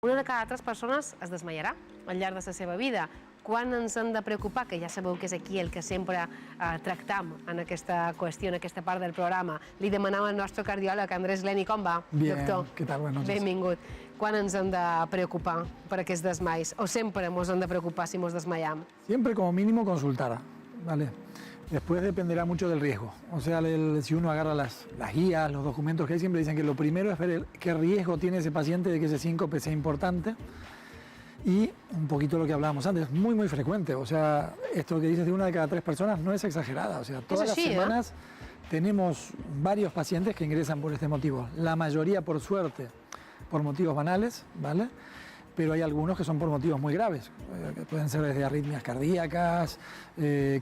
Una de cada 3 persones es desmaiarà al llarg de la seva vida. Quan ens hem de preocupar, que ja sabeu que és aquí el que sempre tractam en aquesta qüestió, en aquesta part del programa. Li demanam al nostre cardiòleg, Andrés Leni, com va, Bien, doctor? ¿qué tal? Buenas noches. Benvingut. Quan ens hem de preocupar per aquests desmais? O sempre ens hem de preocupar si ens desmayam? Siempre como mínimo consultar, ¿vale? Después dependerá mucho del riesgo. O sea, si uno agarra las guías, los documentos que hay, siempre dicen que lo primero es ver qué riesgo tiene ese paciente de que ese síncope sea importante. Y un poquito lo que hablábamos antes, es muy, muy frecuente. O sea, esto que dices de una de cada 3 personas no es exagerada. O sea, todas las semanas tenemos varios pacientes que ingresan por este motivo. La mayoría, por suerte, por motivos banales, ¿vale? Pero hay algunos que son por motivos muy graves, que pueden ser desde arritmias cardíacas,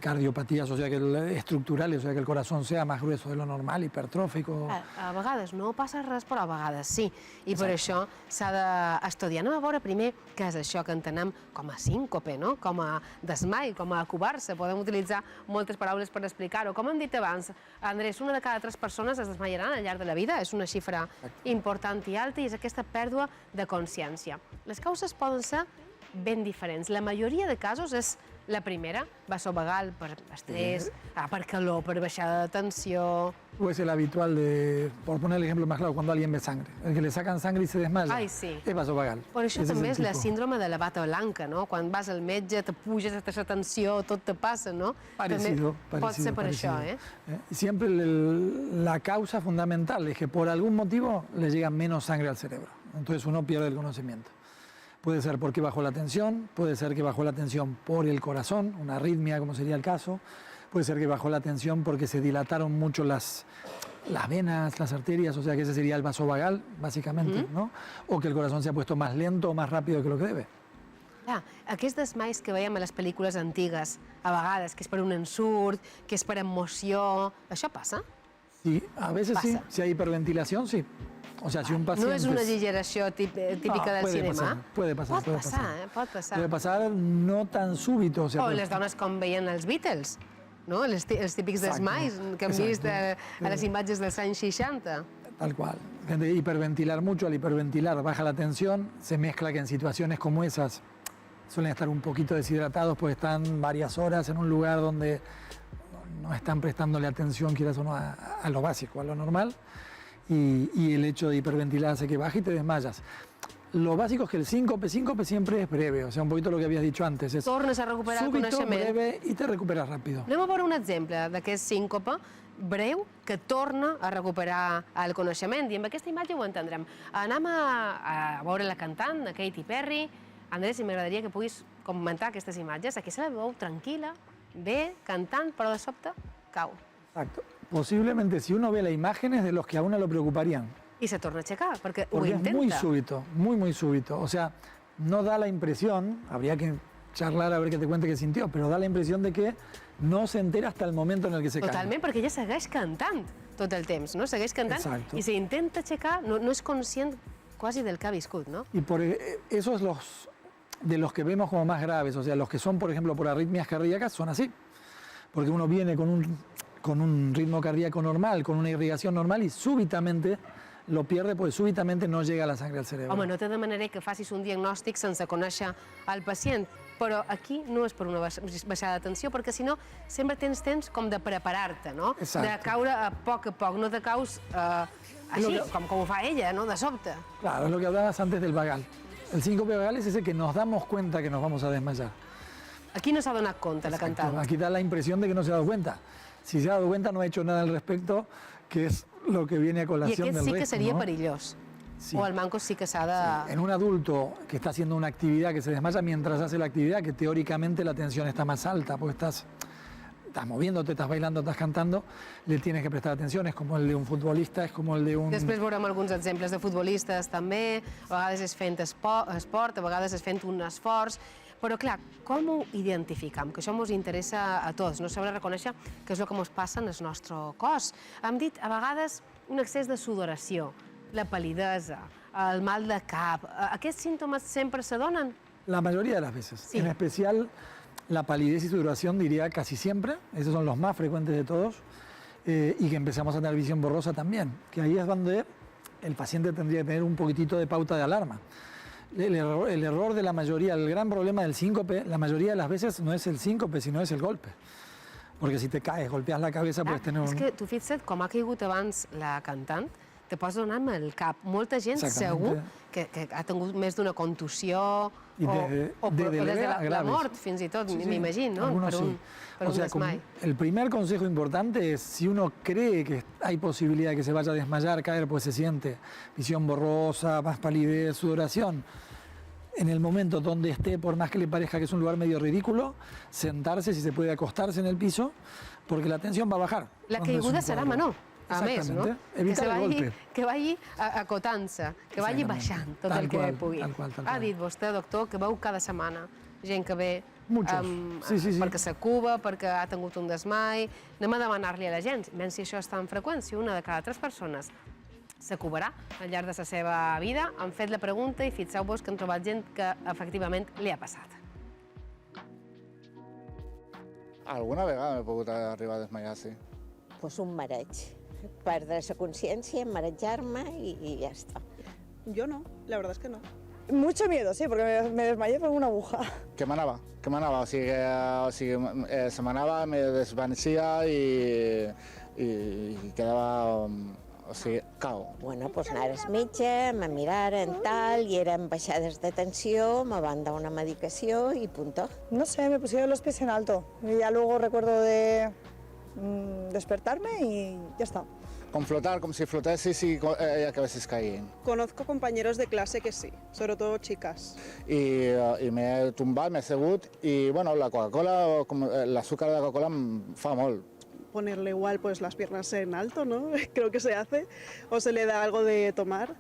cardiopatías, o sea, estructurales, o sea, que el corazón sea más grueso de lo normal, hipertrófico. A vegades no passa res, però a vegades sí. I per això s'ha d'estudiar. Anem a veure primer què és això que entenem com a síncope, no? Com a desmai, com a acobar-se. Podem utilitzar moltes paraules per explicar-ho. Com hem dit abans, Andrés, una de cada 3 persones es desmaiaran al llarg de la vida. És una xifra important i alta i és aquesta pèrdua de consciència. Les causes poden ser ben diferents. La majoria de casos és la primera, vasovagal per estrès, per calor, per baixada de tensió. O es el habitual de, por poner el ejemplo más claro, cuando alguien ve sangre. El que le sacan sangre y se desmaya. Ai, sí. Es vasovagal. Però això també és la síndrome de la bata blanca, no? Quan vas al metge, te puges aquesta tensió, tot te passa, no? Parecido, Pot ser per això, eh? Siempre la causa fundamental es que por algún motivo le llega menos sangre al cerebro. Entonces uno pierde el conocimiento. Puede ser porque bajó la tensión, puede ser que bajó la tensión por el corazón, una arritmia como sería el caso, puede ser que bajó la tensión porque se dilataron mucho las venas, las arterias, o sea que ese sería el vasovagal, básicamente, ¿no? O que el corazón se ha puesto más lento o más rápido que lo que debe. Aquests desmais que veiem a les pel·lícules antigues, a vegades, que és per un ensurt, que és per emoció, això passa? Sí, a veces sí, si hay hiperventilación, sí. O sea, si un paciente... No és una exageració típica del cinema? Puede pasar. Pot passar. Puede pasar no tan súbito. O les dones com veien els Beatles, no? Els típics desmais que hem vist a les imatges dels anys 60. Tal cual. Gente hiperventilar mucho, al hiperventilar baja la tensión, se mezcla que en situaciones como esas suelen estar un poquito deshidratados, pues están varias horas en un lugar donde no están prestándole atención, quieras o no, a lo básico, a lo normal. Y el hecho de hiperventilar hace que baje y te desmayas. Lo básico es que el síncope siempre es breve, o sea, un poquito lo que habías dicho antes. Es tornes a recuperar el coneixement. Súbito, breve y te recuperas rápido. Anem a veure un exemple d'aquest síncope breu que torna a recuperar el coneixement i amb aquesta imatge ho entendrem. Anem a veure la cantant, Katy Perry. Andrés, si m'agradaria que puguis comentar aquestes imatges. Aquí se la veu tranquil·la, bé, cantant, però de sobte cau. Exacto. Posiblemente si uno ve la imagen es de los que a uno lo preocuparían. Y se torna a checar, porque es muy súbito, muy súbito. O sea, no da la impresión, habría que charlar a ver qué te cuente qué sintió, pero da la impresión de que no se entera hasta el momento en el que se cae. Totalment, perquè ella segueix cantant tot el temps, no? Segueix cantant. Exacto. I si intenta aixecar, no és conscient quasi del que ha viscut, no? Y por esos de los que vemos como más graves, o sea, los que son, por ejemplo, por arritmias cardíacas, son así. Porque uno viene con un ritmo cardíaco normal, con una irrigación normal y súbitamente lo pierde porque súbitamente no llega la sangre al cerebro. Home, no te demanaré que facis un diagnòstic sense conèixer el pacient, però aquí no és per una baixada de tensió, perquè si no sempre tens temps com de preparar-te, no? Exacto. De caure a poc, no te caus així, com ho fa ella, no? De sobte. Claro, es lo que hablabas antes del vagal. El síncope vagal es ese que nos damos cuenta que nos vamos a desmayar. Aquí no s'ha donat compte la cantant. Aquí da la impresión de que no se ha dado cuenta. Si se ha dado cuenta no ha hecho nada al respecto, que es lo que viene a colación del resto. I aquest sí que seria perillós. Sí. O el manco sí que s'ha de... Sí. En un adulto que está haciendo una actividad que se desmaya mientras hace la actividad, que teóricamente la tensión está más alta, porque estás moviéndote, estás bailando, estás cantando, le tienes que prestar atención, es como el de un futbolista, es como el de un... Després veurem alguns exemples de futbolistes també, a vegades és fent esport, a vegades és fent un esforç, però clar, com ho identificam? Que això ens interessa a tots, no saber reconèixer què és el que ens passa en el nostre cos. Hem dit a vegades un excés de sudoració, la palidesa, el mal de cap, aquests símptomes sempre se donen? La mayoría de las veces, sí. En especial la palidez y sudoración diría casi siempre, esos son los más frecuentes de todos, y que empezamos a tener visión borrosa también, que ahí es donde el paciente tendría que tener un poquitito de pauta de alarma. el error de la mayoría, el gran problema del síncope, la mayoría de las veces no es el síncope, sino es el golpe. Porque si te caes, golpeas la cabeza, puedes tener un... És que tu fixa't com ha caigut abans la cantant, te pots donar amb el cap. Molta gent segur que ha tingut més d'una contusió o des de la mort, fins i tot, m'imagino, ¿no? Per un desmai. El primer consejo importante es, si uno cree que hay posibilidad de que se vaya a desmayar, caer, pues se siente visión borrosa, más palidez, sudoración, en el momento donde esté, por más que le parezca que es un lugar medio ridículo, sentarse, si se puede acostarse en el piso, porque la tensión va a bajar. La caiguda serà menor, a més, no? Evitar el golpe. Que vagi acotant-se, que vagi baixant tot el que pugui. Ha dit vostè, doctor, que veu cada setmana gent que ve perquè s'acuba, perquè ha tingut un desmai. Anem a demanar-li a la gent, menys si això és tan freqüent, si una de cada 3 persones s'acubarà al llarg de la seva vida. Han fet la pregunta i fixeu-vos que han trobat gent que efectivament li ha passat. Alguna vegada m'he pogut arribar a desmaiar, sí. Pues un mareig. Perdre la consciència, marejar-me y ya está. Yo no, la verdad es que no. Mucho miedo, sí, porque me desmayé por una aguja. Que m'anava. O sigui, se m'anava, me desvaneixia i quedava... O sigui, cau. Bueno, pues anar al metge, me miraren tal, y eren baixades de tensió, me van dar una medicació y punto. No sé, me pusieron los pies en alto. Y ya luego recuerdo de despertarme y ya está. Com flotar, com si flotessis i acabessis caient. Conozco compañeros de clase que sí, sobre todo chicas. I m'he tombat, m'he assegut i, bueno, la Coca-Cola, l'azúcar de la Coca-Cola em fa molt. Ponerle igual pues las piernas en alto, ¿no? Creo que se hace, o se le da algo de tomar.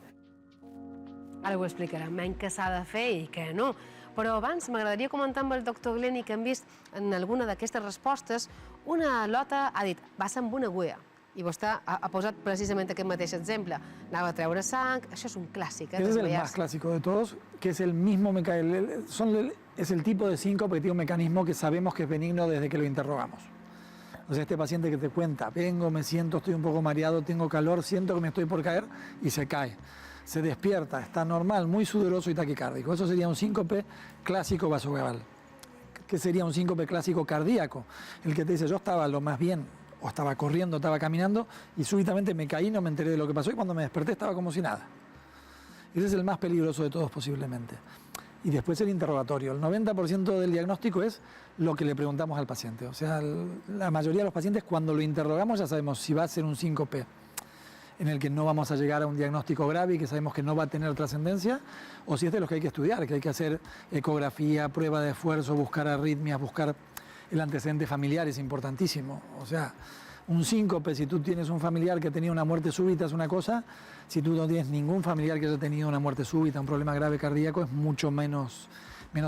Ara ho explicarem, menys què s'ha de fer i què no. Però abans m'agradaria comentar amb el doctor Gleni que hem vist en alguna d'aquestes respostes una lota ha dit, va ser amb una agülla. I vostè ha posat precisament aquest mateix exemple. Anava a treure sang, això és un clàssic. Ese es el más clásico de todos, que es el mismo es el tipo de síncope que tiene un mecanismo que sabemos que es benigno desde que lo interrogamos. O sea, este paciente que te cuenta, vengo, me siento, estoy un poco mareado, tengo calor, siento que me estoy por caer y se cae. Se despierta, está normal, muy sudoroso y taquicárdico. Eso sería un síncope clásico vasovagal. ¿Qué sería un síncope clásico cardíaco? El que te dice, yo estaba lo más bien, o estaba corriendo, estaba caminando, y súbitamente me caí, no me enteré de lo que pasó, y cuando me desperté estaba como si nada. Ese es el más peligroso de todos posiblemente. Y después el interrogatorio. El 90% del diagnóstico es lo que le preguntamos al paciente. O sea, la mayoría de los pacientes cuando lo interrogamos ya sabemos si va a ser un síncope en el que no vamos a llegar a un diagnóstico grave y que sabemos que no va a tener trascendencia, o si es de los que hay que estudiar, que hay que hacer ecografía, prueba de esfuerzo, buscar arritmias, buscar el antecedente familiar, es importantísimo. O sea, un síncope, si tú tienes un familiar que ha tenido una muerte súbita es una cosa, si tú no tienes ningún familiar que haya tenido una muerte súbita, un problema grave cardíaco, es mucho menos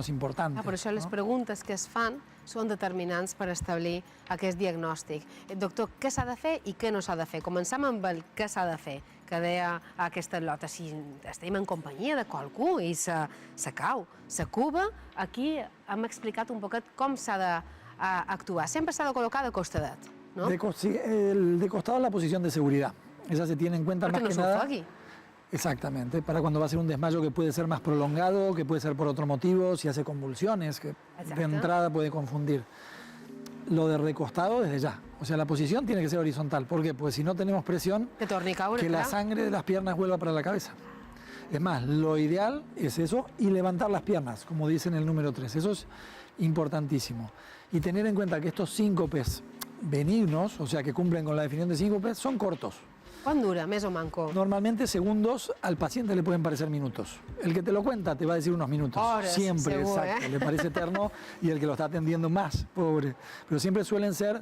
importante. Per això les preguntes que es fan són determinants per establir aquest diagnòstic. Doctor, què s'ha de fer i què no s'ha de fer? Comencem amb el què s'ha de fer, que deia aquesta lota. Si estem en companyia de qualcú i se cau, s'acuba, aquí hem explicat un poquet com s'ha d'actuar. Sempre s'ha de col·locar de costadet, no? El de costado es la posición de seguridad. Esa se tiene en cuenta más que nada. Perquè no s'ofegui. Exactamente, para cuando va a ser un desmayo que puede ser más prolongado, que puede ser por otro motivo, si hace convulsiones, que de entrada puede confundir. Lo de recostado desde ya, o sea, la posición tiene que ser horizontal. ¿Por qué? Pues si no tenemos presión, que la sangre de las piernas vuelva para la cabeza. Es más, lo ideal es eso y levantar las piernas, como dice en el número 3. Eso es importantísimo. Y tener en cuenta que estos síncopes benignos, o sea, que cumplen con la definición de síncopes, son cortos. ¿Cuán dura, més o manco? Normalmente segundos, al paciente le pueden parecer minutos. El que te lo cuenta te va a decir unos minutos. Horas, siempre, seguro, exacto. Le parece eterno y el que lo está atendiendo más, pobre. Pero siempre suelen ser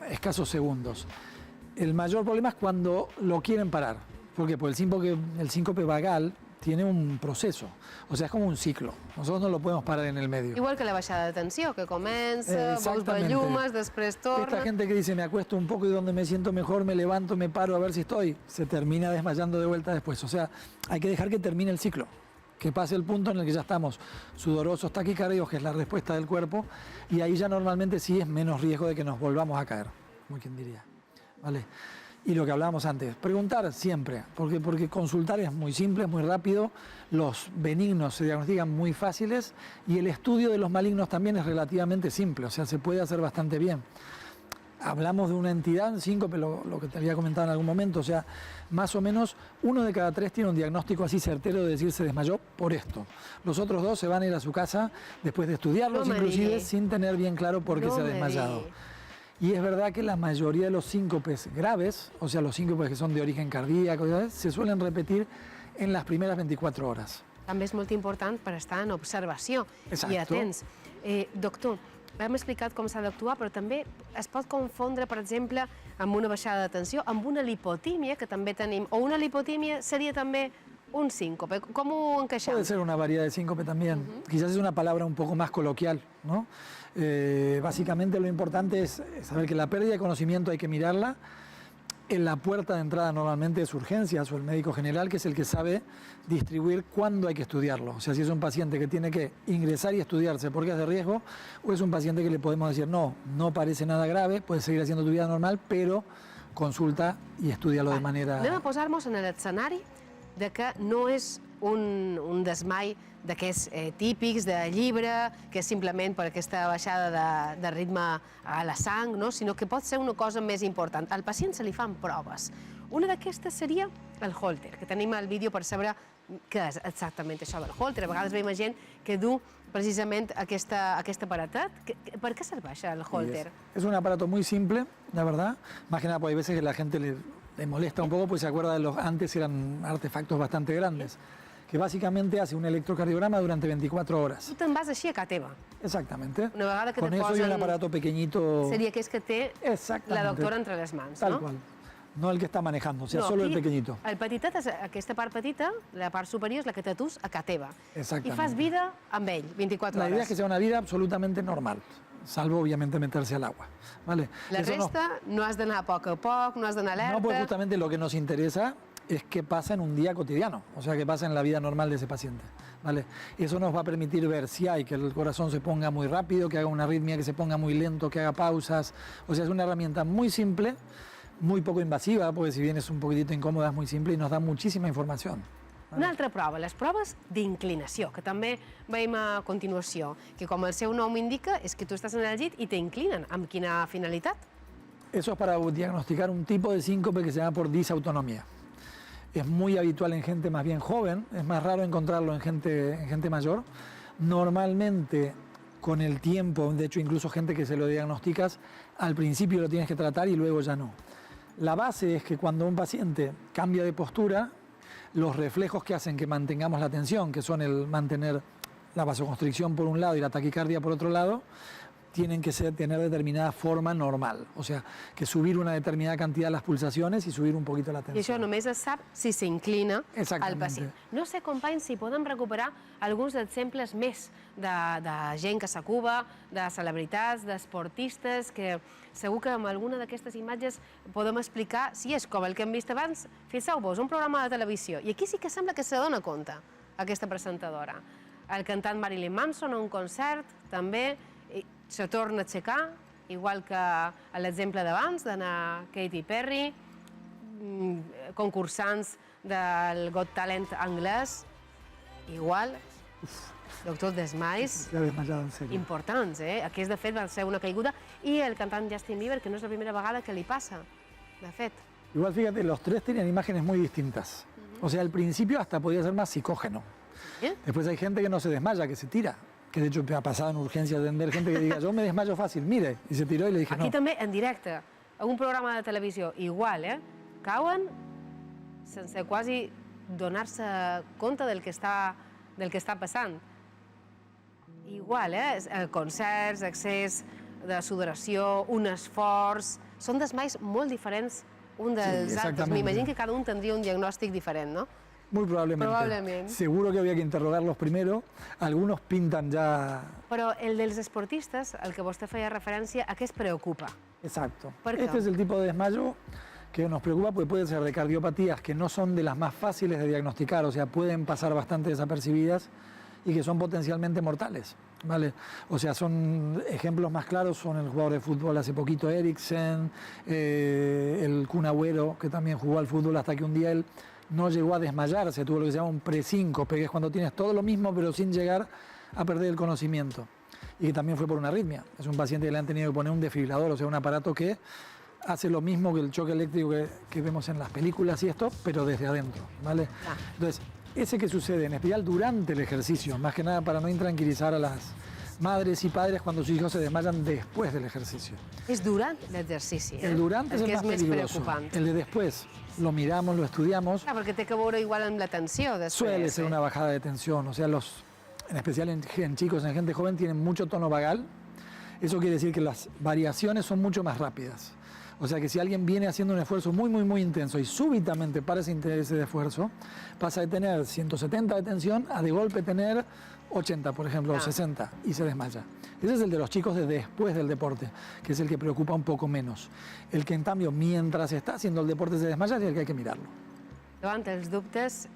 escasos segundos. El mayor problema es cuando lo quieren parar. ¿Por qué? Porque el síncope vagal tiene un proceso, o sea, es como un ciclo. Nosotros no lo podemos parar en el medio. Igual que la baixada de tensió, que comença, veus bellumes, després torna... Esta gente que dice, me acuesto un poco y donde me siento mejor, me levanto, me paro a ver si estoy, se termina desmayando de vuelta después. O sea, hay que dejar que termine el ciclo, que pase el punto en el que ya estamos sudorosos, taquicárdigos, que es la respuesta del cuerpo, y ahí ya normalmente sí es menos riesgo de que nos volvamos a caer, como quien diría. ¿Vale? Y lo que hablábamos antes, preguntar siempre, porque consultar es muy simple, es muy rápido, los benignos se diagnostican muy fáciles y el estudio de los malignos también es relativamente simple, o sea, se puede hacer bastante bien. Hablamos de una entidad en síncope, lo que te había comentado en algún momento, o sea, más o menos 1 de cada 3 tiene un diagnóstico así certero de decir se desmayó por esto. Los otros 2 se van a ir a su casa después de estudiarlos, inclusive sin tener bien claro por qué se ha desmayado. Y es verdad que la mayoría de los síncopes graves, o sea, los síncopes que son de origen cardíaco, se suelen repetir en las primeras 24 horas. També és molt important per estar en observació i atents. Doctor, hem explicat com s'ha d'actuar, però també es pot confondre, per exemple, amb una baixada de tensió, amb una lipotímia, que també tenim, o una lipotímia seria també un síncope. ¿Cómo ho encaixem? Puede ser una variedad de síncope también. Quizás es una palabra un poco más coloquial, ¿no? Básicamente lo importante es saber que la pérdida de conocimiento hay que mirarla. En la puerta de entrada normalmente es urgencias o el médico general, que es el que sabe distribuir cuándo hay que estudiarlo. O sea, si es un paciente que tiene que ingresar y estudiarse porque es de riesgo, o es un paciente que le podemos decir, no parece nada grave, puedes seguir haciendo tu vida normal, pero consulta y estúdialo de manera... Anem a posar-nos en l'escenari de que no és un desmai d'aquests típics de llibre, que és simplement per aquesta baixada de ritme a la sang, no? Sinó que pot ser una cosa més important. Al pacient se li fan proves. Una d'aquestes seria el Holter, que tenim el vídeo per saber què és exactament això del Holter. A vegades veiem gent que du precisament aquest aparatet. Per què serveix el Holter? Es un aparato muy simple, la verdad. Más que nada, porque hay veces que la gente le molesta un poco, pues se acuerda de los antes eran artefactos bastante grandes, que básicamente hace un electrocardiograma durante 24 horas. Tu te'n vas així a casa teva. Exactamente. Una vegada que con te eso posen... y un aparato pequeñito. Seria aquest que té la doctora entre les mans, Tal no? cual. No el que está manejando, o sea, no, solo aquí, el pequeñito. El petitet, aquesta part petita, la part superior és la que te tus a casa teva. Exactamente. I fas vida amb ell, 24 La hores. idea es que sea una vida absolutamente normal, salvo obviamente meterse al agua. ¿Vale? La Eso resta no has d'anar a poc, no has d'anar alerta. No, pues justamente lo que nos interesa es qué pasa en un día cotidiano, o sea, qué pasa en la vida normal de ese paciente. ¿Vale? Eso nos va a permitir ver si hay que el corazón se ponga muy rápido, que haga una arritmia, que se ponga muy lento, que haga pausas. O sea, es una herramienta muy simple, muy poco invasiva, porque si bien es un poquitito incòmoda, es muy simple y nos da muchísima información. Una altra prova, les proves d'inclinació, que també veiem a continuació, que com el seu nom indica, és que tu estàs en el llit i t'inclinen. Amb quina finalitat? Eso es para diagnosticar un tipo de síncope que se llama por disautonomía. Es muy habitual en gente más bien joven, es más raro encontrarlo en gente mayor. Normalmente, con el tiempo, de hecho incluso gente que se lo diagnosticas, al principio lo tienes que tratar y luego ya no. La base es que cuando un paciente cambia de postura, los reflejos que hacen que mantengamos la tensión, que son el mantener la vasoconstricción por un lado y la taquicardia por otro lado, tienen que tener determinada forma normal. O sea, que subir una determinada cantidad las pulsaciones y subir un poquito la tensión. I això només es sap si s'inclina el pacient. No sé, companys, si podem recuperar alguns exemples més de gent que s'acuba, de celebritats, d'esportistes, que segur que amb alguna d'aquestes imatges podem explicar si és com el que hem vist abans. Fixeu-vos, un programa de televisió. I aquí sí que sembla que se dona compte, aquesta presentadora. El cantant Marilyn Manson a un concert, també, se torna a aixecar, igual que l'exemple d'abans, d'anar Katy Perry, concursants del Got Talent anglès, igual, doctor, desmais importants, Aquest, de fet, va ser una caiguda, i el cantant Justin Bieber, que no és la primera vegada que li passa, de fet. Igual, fíjate, los tres tienen imágenes muy distintas. O sea, al principio hasta podía ser más psicógeno. Después hay gente que no se desmaya, que se tira. Que de hecho me ha pasado en urgencia atender gente que diga, yo me desmayo fácil, mire, y se tiró y le dije no. Aquí també, en directe, a un programa de televisió, igual, cauen sense quasi donar-se compte del que està passant. Igual, concerts, excés de sudoració, un esforç, són desmais molt diferents un dels altres. M'imagino que cada un tindria un diagnòstic diferent, no? Muy probablemente. Seguro que había que interrogarlos primero. Algunos pintan ya... Però el dels esportistes, el que vostè feia referència, a què es preocupa? Exacto. Este es el tipo de desmayo que nos preocupa porque puede ser de cardiopatías que no son de las más fáciles de diagnosticar, o sea, pueden pasar bastante desapercibidas y que son potencialmente mortales. ¿vale? O sea, son ejemplos más claros, son el jugador de fútbol hace poquito, Eriksen, el Kun Agüero, que también jugó al fútbol hasta que un día él no llegó a desmayarse, tuvo lo que se llama un presíncope, que es cuando tienes todo lo mismo pero sin llegar a perder el conocimiento. Y que también fue por una arritmia. Es un paciente que le han tenido que poner un desfibrilador, o sea, un aparato que hace lo mismo que el choque eléctrico que vemos en las películas y esto, pero desde adentro, ¿vale? Entonces, ese que sucede en especial durante el ejercicio, más que nada para no intranquilizar a las madres y padres cuando sus hijos se desmayan después del ejercicio. És durant l'exercici, El durante es el que más és més peligroso. preocupant. El de después lo miramos, lo estudiamos. Clar, perquè té que veure igual amb la tensió després. Suele ser una bajada de tensión, o sea, en especial en chicos, en gente joven, tienen mucho tono vagal. Eso quiere decir que las variaciones son mucho más rápidas. O sea que si alguien viene haciendo un esfuerzo muy, muy, muy intenso y súbitamente para ese de esfuerzo, pasa de tener 170 de tensión a de golpe tener 80, por ejemplo, o 60, y se desmaya. Ese es el de los chicos de después del deporte, que es el que preocupa un poco menos. El que, en cambio, mientras está haciendo el deporte se desmaya, es el que hay que mirarlo. Davant els dubtes,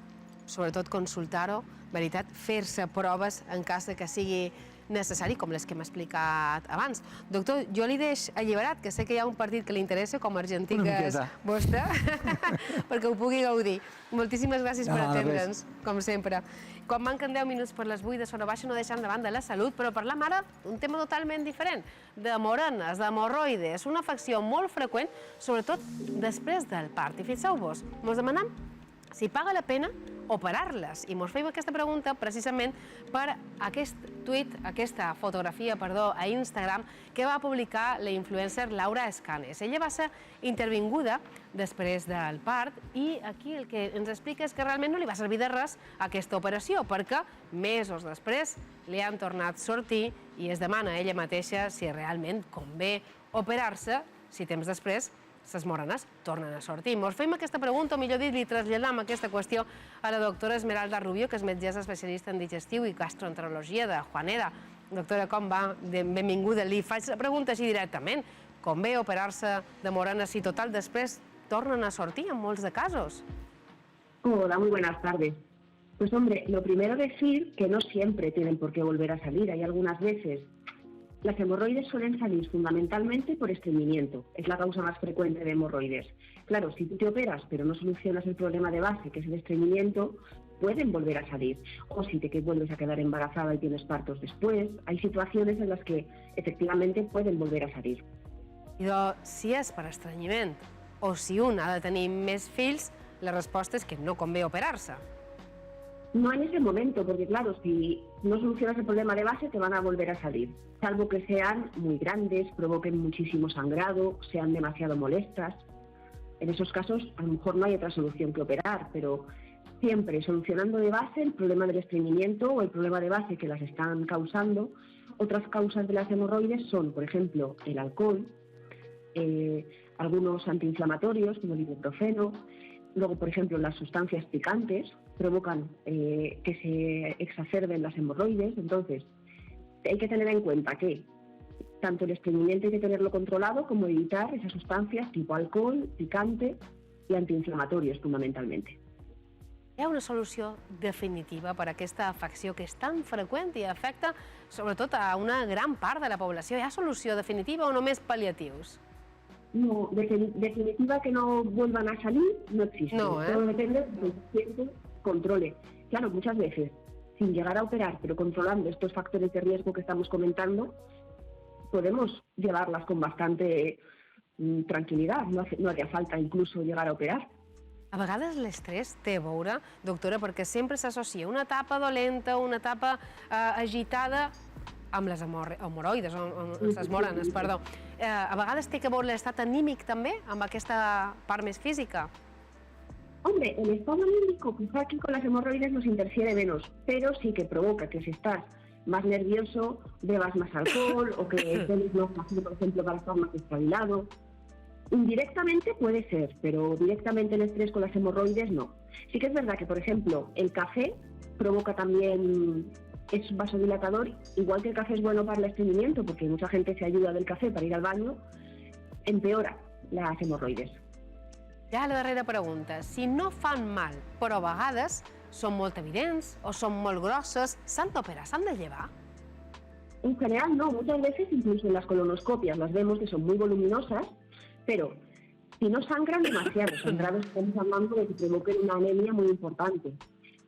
sobretot consultar-ho, veritat, fer-se proves en cas de que sigui necessari, com les que hem explicat abans. Doctor, jo li deix alliberat, que sé que hi ha un partit que li interessa, com argentí que és vostre, perquè ho pugui gaudir. Moltíssimes gràcies per atendre'ns, com sempre. Quan manquen 10 minuts per les 8 de Zona Baixa, no deixant de banda la salut, però parlam ara d'un tema totalment diferent, de morenes, d'hemorroides, una afecció molt freqüent, sobretot després del part. I fixeu-vos, ens demanem si paga la pena operar-les. I ens feim aquesta pregunta precisament per aquest tuit, aquesta fotografia, perdó, a Instagram, que va publicar la influencer Laura Escanes. Ella va ser intervinguda després del part i aquí el que ens explica és que realment no li va servir de res aquesta operació, perquè mesos després li han tornat a sortir i es demana a ella mateixa si realment convé operar-se si temps després les morenes tornen a sortir. Ens fem aquesta pregunta, o millor dit, li traslladam aquesta qüestió a la doctora Esmeralda Rubio, que és metgessa especialista en digestiu i gastroenterologia de Juanera. Doctora, com va? Benvinguda. Li faig la pregunta així directament. Convé operar-se de morenes si total després tornen a sortir en molts de casos? Hola, muy buenas tardes. Pues hombre, lo primero decir que no siempre tienen por qué volver a salir. Hay algunas veces. Las hemorroides suelen salir fundamentalmente por estreñimiento. Es la causa más frecuente de hemorroides. Claro, si tú te operas pero no solucionas el problema de base, que es el estreñimiento, pueden volver a salir. O si te vuelves a quedar embarazada y tienes partos después, hay situaciones en las que efectivamente pueden volver a salir. Però si és per estrenyiment o si un ha de tenir més fills, la resposta és que no convé operar-se. No en ese momento, porque claro, si no solucionas el problema de base te van a volver a salir, salvo que sean muy grandes, provoquen muchísimo sangrado, sean demasiado molestas. En esos casos a lo mejor no hay otra solución que operar, pero siempre solucionando de base el problema del estreñimiento o el problema de base que las están causando. Otras causas de las hemorroides son, por ejemplo, el alcohol, algunos antiinflamatorios como el ibuprofeno. Luego, por ejemplo, las sustancias picantes provocan que se exacerben las hemorroides. Entonces, hay que tener en cuenta que tanto el estreñimiento hay que tenerlo controlado como evitar esas sustancias tipo alcohol, picante y antiinflamatorios fundamentalmente. Hi ha una solució definitiva per a aquesta afecció que és tan freqüent i afecta sobretot a una gran part de la població? Hi ha solució definitiva o només pal·liatius? No, definitiva que no vuelvan a salir no existe. No, Todo depende del paciente controle. Claro, muchas veces, sin llegar a operar, pero controlando estos factores de riesgo que estamos comentando, podemos llevarlas con bastante tranquil·litat. No haría falta incluso llegar a operar. A vegades l'estrès té a veure, doctora, perquè sempre s'associa una etapa dolenta, una etapa agitada amb les hemorroides, amb les morenes, perdó. A vegades té que veure l'estat anímic també, amb aquesta part més física? Hombre, el estado anímico quizá aquí con las hemorroides nos interfiere menos, pero sí que provoca que si estás más nervioso, bebas más alcohol o que estés más fácil, por ejemplo, para estar más espabilado. Indirectamente puede ser, pero directamente el estrés con las hemorroides no. Sí que es verdad que, por ejemplo, el café provoca también, es vasodilatador, igual que el café es bueno para el estreñimiento, porque mucha gente se ayuda del café para ir al baño, empeora las hemorroides. Ja la darrera pregunta. Si no fan mal, però a vegades són molt evidents o són molt grosses, s'han d'operar, s'han de llevar? En general no, muchas veces incluso en las colonoscopias las vemos que son muy voluminosas, pero si no sangran demasiado, sangrados estamos hablando de que provoquen una anemia muy importante,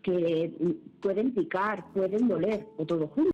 que pueden picar, pueden doler, o todo junto.